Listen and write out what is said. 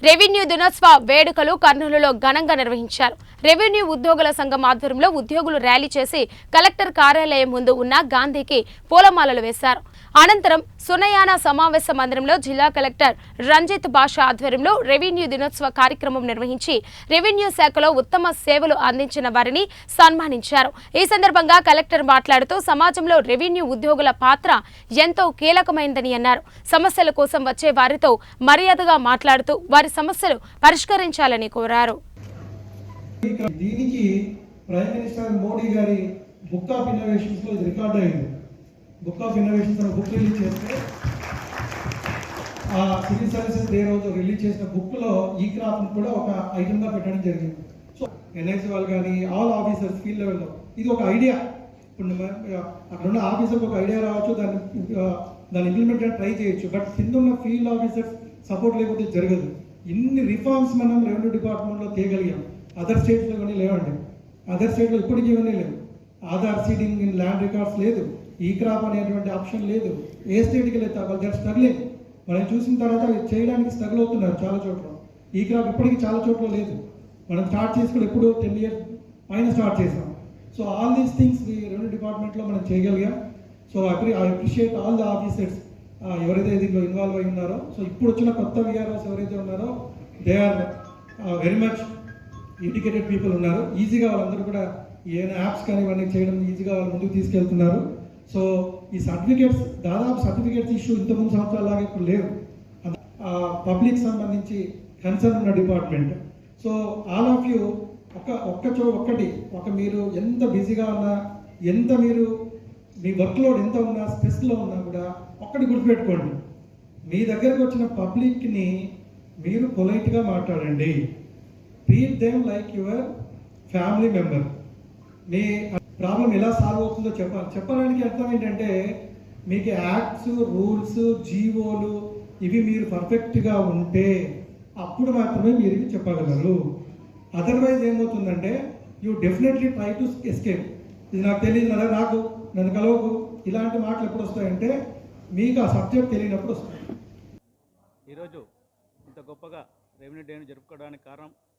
Revenue దినోత్సవ వేడుకలు కర్నూలులో ఘనంగా నిర్వహించారు. రెవెన్యూ ఉద్యోగుల సంఘం ఆధ్వర్యంలో ఉద్యోగులు ర్యాలీ చేసి కలెక్టర్ కార్యాలయం ముందు ఉన్న గాంధీకి పూలమాలలు వేశారు. అనంతరం సునయాన సమావేశ మందిరంలో జిల్లా కలెక్టర్ రంజిత్ బాషా ఆధ్వర్యంలో రెవెన్యూ దినోత్సవ కార్యక్రమం నిర్వహించి రెవెన్యూ శాఖలో ఉత్తమ సేవలు అందించిన వారిని సన్మానించారు. ఈ సందర్భంగా కలెక్టర్ మాట్లాడుతూ సమాజంలో రెవెన్యూ ఉద్యోగుల పాత్ర ఎంతో కీలకమైందని అన్నారు. సమస్యల కోసం వచ్చే వారితో మర్యాదగా మాట్లాడుతూ వారి సమస్యలు పరిష్కరించాలని కోరారు. దీనికి ప్రైమ్ మినిస్టర్ మోడీ గారి బుక్ ఆఫ్ ఇన్నోవేషన్స్ లో ఇది రికార్డ్ అయింది. బుక్ ఆఫ్ ఇన్నోవేషన్స్ అని బుక్ రిలీజ్ చేస్తే ఆ సివిల్ సర్వీసెస్ డే రోజు రిలీజ్ చేసిన బుక్ లో ఈ క్రాప్ కూడా ఒక ఐటమ్ గా పెట్టడం జరిగింది. సో ఎన్ఐసి వాళ్ళు కానీ ఆల్ ఆఫీసర్స్ ఫీల్డ్ లెవెల్లో ఇది ఒక ఐడియా. ఇప్పుడు అక్కడ ఉన్న ఆఫీసర్కి ఒక ఐడియా రావచ్చు, దాన్ని ఇంప్లిమెంట్ ట్రై చేయొచ్చు. బట్ కింద ఉన్న ఫీల్డ్ ఆఫీసర్స్ సపోర్ట్ లేకపోతే జరగదు. ఇన్ని రిఫార్మ్స్ మనం రెవెన్యూ డిపార్ట్మెంట్లో తేగలిగాం. అదర్ స్టేట్స్లో ఇవన్నీ లేవండి. అదర్ స్టేట్లో ఇప్పటికీ ఇవన్నీ లేవు. Aadhaar seeding in land records లేదు, ఈ క్రాప్ అనేటువంటి ఆప్షన్ లేదు. ఏ స్టేట్కి లేదు, వాళ్ళు స్ట్రగ్లింగ్. మనం చూసిన తర్వాత చేయడానికి స్ట్రగుల్ అవుతున్నారు చాలా చోట్ల. ఈ క్రాప్ ఇప్పటికీ చాలా చోట్ల లేదు. మనం స్టార్ట్ చేసి కూడా ఎప్పుడు 10 years పైన స్టార్ట్ చేసాం. So all these things revenue డిపార్ట్మెంట్లో మనం చేయగలిగాం. So I appreciate all the officers ఎవరైతే దీంట్లో ఇన్వాల్వ్ అయి ఉన్నారో. సో ఇప్పుడు వచ్చిన కొత్త విఆర్ఓస్ ఎవరైతే ఉన్నారో they are very much educated people ఉన్నారు. ఈజీగా వాళ్ళందరూ కూడా ఏమైనా యాప్స్ కానీ ఇవన్నీ చేయడం ఈజీగా వాళ్ళు ముందుకు తీసుకెళ్తున్నారు. సో ఈ సర్టిఫికేట్స్ దాదాపు సర్టిఫికేట్స్ ఇష్యూ ఇంతకుముందు సంవత్సరాలాగా ఇప్పుడు లేవు. పబ్లిక్ సంబంధించి కన్సర్న్ ఉన్న department. So all of you ఒక్కటి మీరు ఎంత బిజీగా ఉన్నా, ఎంత మీరు మీ వర్క్లోడ్ ఎంత ఉన్నా, స్ట్రెస్లో ఉన్నా కూడా ఒక్కటి గుర్తుపెట్టుకోండి, మీ దగ్గరకు వచ్చిన పబ్లిక్ని మీరు పొలైట్గా మాట్లాడండి. Treat them like your family member. Me problem ఎలా సాల్వ్ అవుతుందో చెప్పడానికి అర్థం ఏంటంటే మీకు యాక్ట్స్, రూల్స్, జీవోలు ఇవి మీరు పర్ఫెక్ట్గా ఉంటే అప్పుడు మాత్రమే మీరు ఇవి చెప్పగలరు. అదర్వైజ్ ఏమవుతుందంటే you definitely try to escape. ఇది నాకు తెలియదు కదా, నన్ను కలవకు, ఇలాంటి మాటలు ఎప్పుడు వస్తాయంటే మీకు ఆ సబ్జెక్ట్ తెలియనప్పుడు వస్తాయి. ఈరోజు ఇంత గొప్పగా రెవెన్యూ డేను జరుపుకోవడానికి కారణం